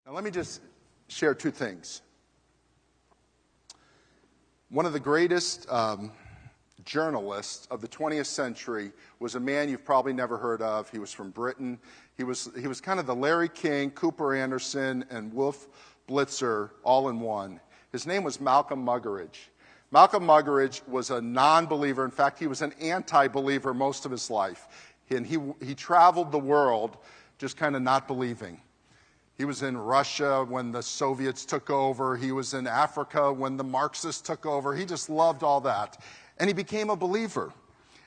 Now let me just share two things. One of the greatest journalists of the 20th century was a man you've probably never heard of. He was from Britain. He was kind of the Larry King, Cooper Anderson, and Wolf Blitzer all in one. His name was Malcom Muggeridge. Malcom Muggeridge was a non-believer. In fact, he was an anti-believer most of his life. And he traveled the world just kind of not believing. He was in Russia when the Soviets took over. He was in Africa when the Marxists took over. He just loved all that. And he became a believer.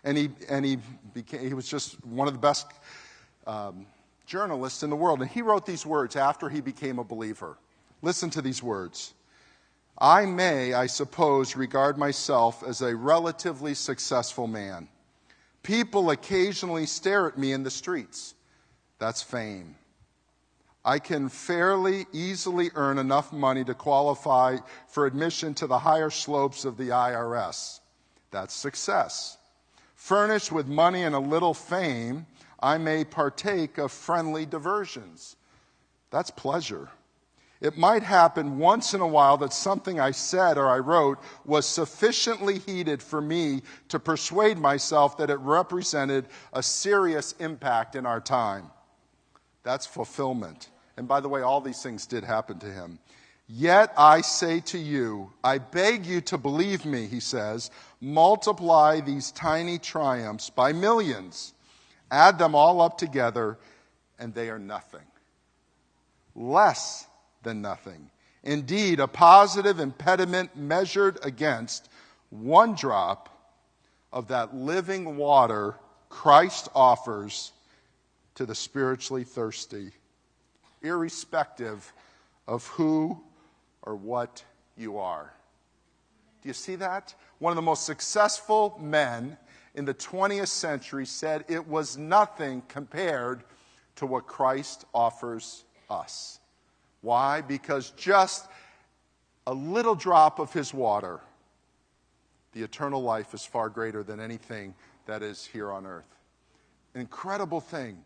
And he was just one of the best journalists in the world. And he wrote these words after he became a believer. Listen to these words. I may, I suppose, regard myself as a relatively successful man. People occasionally stare at me in the streets. That's fame. I can fairly easily earn enough money to qualify for admission to the higher slopes of the IRS. That's success. Furnished with money and a little fame, I may partake of friendly diversions. That's pleasure. It might happen once in a while that something I said or I wrote was sufficiently heated for me to persuade myself that it represented a serious impact in our time. That's fulfillment. And by the way, all these things did happen to him. Yet I say to you, I beg you to believe me, he says, multiply these tiny triumphs by millions. Add them all up together, and they are nothing. Less than nothing. Indeed, a positive impediment measured against one drop of that living water Christ offers to the spiritually thirsty, irrespective of who or what you are. Do you see that? One of the most successful men in the 20th century said it was nothing compared to what Christ offers us. Why? Because just a little drop of his water, the eternal life is far greater than anything that is here on earth. An incredible thing.